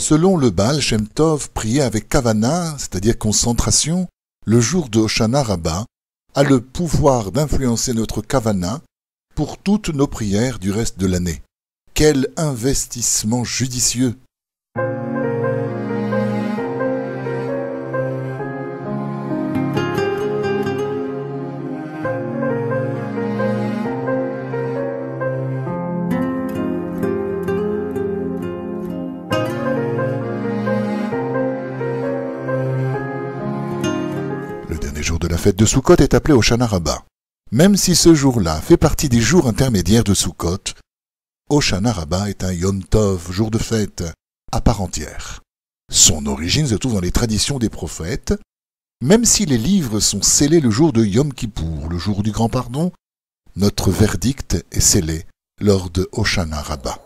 Selon le Baal Shem Tov, prier avec Kavana, c'est-à-dire concentration, le jour de Hoshana Rabbah, a le pouvoir d'influencer notre Kavana pour toutes nos prières du reste de l'année. Quel investissement judicieux! Le dernier jour de la fête de Sukkot est appelé Hoshana Rabbah. Même si ce jour-là fait partie des jours intermédiaires de Sukkot, Hoshana Rabbah est un Yom Tov, jour de fête, à part entière. Son origine se trouve dans les traditions des prophètes. Même si les livres sont scellés le jour de Yom Kippour, le jour du grand pardon, notre verdict est scellé lors de Hoshana Rabbah.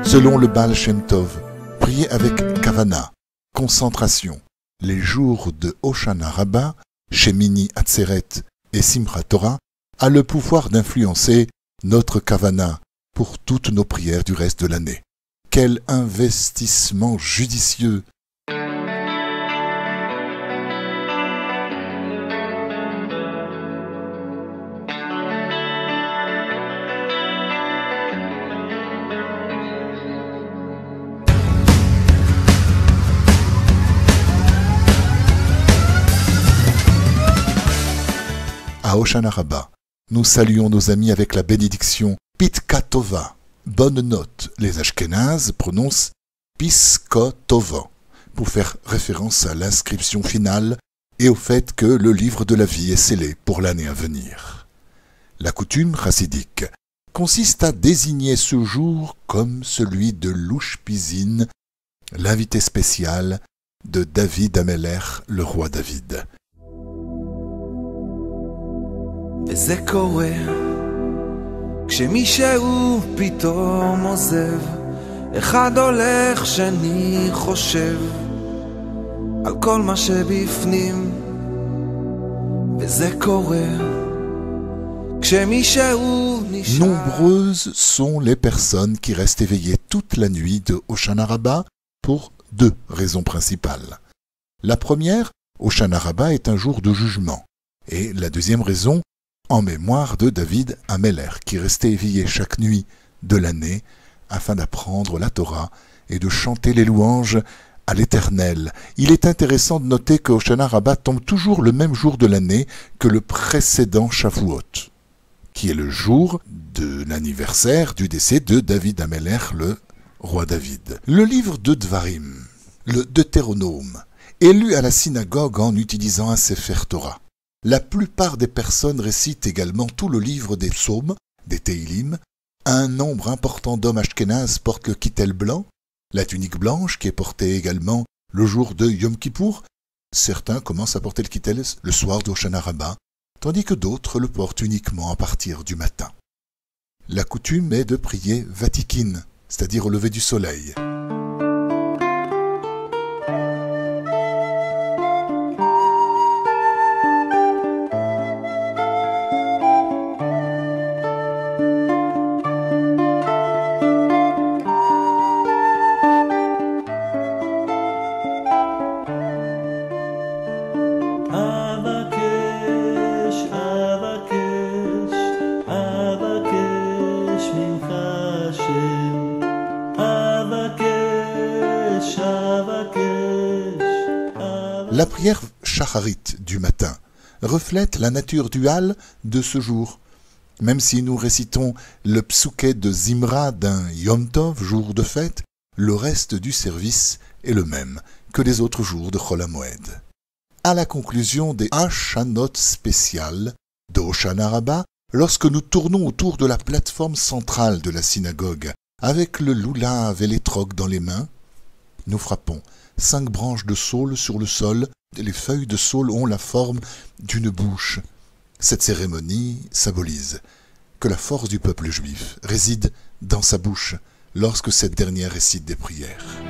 Selon le Baal Shem Tov, prier avec Kavana, concentration, les jours de Hoshana Rabbah, Shemini Atzeret et Simchat Torah, a le pouvoir d'influencer notre Kavana pour toutes nos prières du reste de l'année. Quel investissement judicieux! À Hoshana Rabbah, nous saluons nos amis avec la bénédiction Pitka Tova. Bonne note, les Ashkénazes prononcent Pisko Tova, pour faire référence à l'inscription finale et au fait que le livre de la vie est scellé pour l'année à venir. La coutume chassidique consiste à désigner ce jour comme celui de l'Ushpizin, l'invité spécial de David Amelech, le roi David. וזה קורה כשמישהו פתאום עוזב, אחד הולך שני חושב על כל מה שבפנים, וזה קורה כשמישהו נשאר. Nombreuses sont les personnes qui restent éveillées toute la nuit de Hoshana Rabbah pour deux raisons principales. La première, Hoshana Rabbah est un jour de jugement, et la deuxième raison, en mémoire de David Amelech, qui restait éveillé chaque nuit de l'année afin d'apprendre la Torah et de chanter les louanges à l'Éternel. Il est intéressant de noter que Hoshana Rabbah tombe toujours le même jour de l'année que le précédent Shavuot, qui est le jour de l'anniversaire du décès de David Amelech, le roi David. Le livre de Dvarim, le Deutéronome, est lu à la synagogue en utilisant un Sefer Torah. La plupart des personnes récitent également tout le livre des psaumes, des Teilim. Un nombre important d'hommes ashkénazes portent le kittel blanc, la tunique blanche qui est portée également le jour de Yom Kippour. Certains commencent à porter le kittel le soir de Hoshana Rabbah, tandis que d'autres le portent uniquement à partir du matin. La coutume est de prier Vatikin, c'est-à-dire au lever du soleil. La prière shacharit du matin reflète la nature duale de ce jour. Même si nous récitons le psouké de Zimra d'un Yom Tov, jour de fête, le reste du service est le même que les autres jours de Chol HaMoed. À la conclusion des Hashanot spéciales de Hoshana Rabbah, lorsque nous tournons autour de la plateforme centrale de la synagogue avec le loulav et les trocs dans les mains, nous frappons 5 branches de saule sur le sol. Les feuilles de saule ont la forme d'une bouche. Cette cérémonie symbolise que la force du peuple juif réside dans sa bouche lorsque cette dernière récite des prières.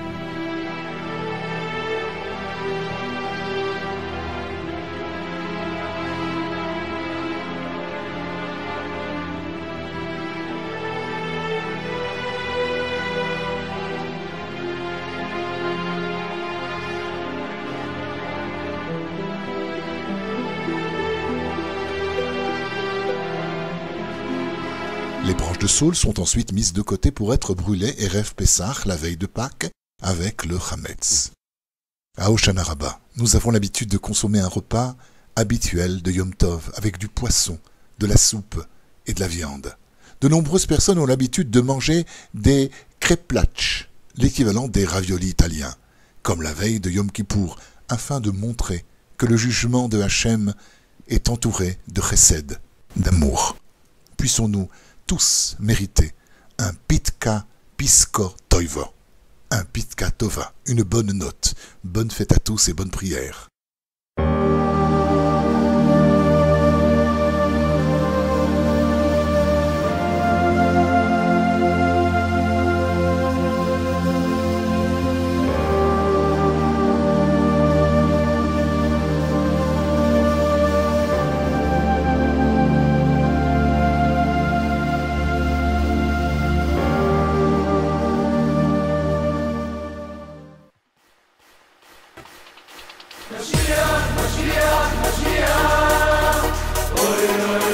Les branches de saule sont ensuite mises de côté pour être brûlées Erev Pessah, la veille de Pâques, avec le Hametz. À Hoshana Rabbah, nous avons l'habitude de consommer un repas habituel de Yom Tov, avec du poisson, de la soupe et de la viande. De nombreuses personnes ont l'habitude de manger des kreplach, l'équivalent des raviolis italiens, comme la veille de Yom Kippour, afin de montrer que le jugement de Hachem est entouré de chesed, d'amour. Puissons-nous tous mériter un pitka pisko toivo, un pitka tova, une bonne note. Bonne fête à tous et bonne prière. Mashiach, Mashiach, Mashiach, Oy, oy,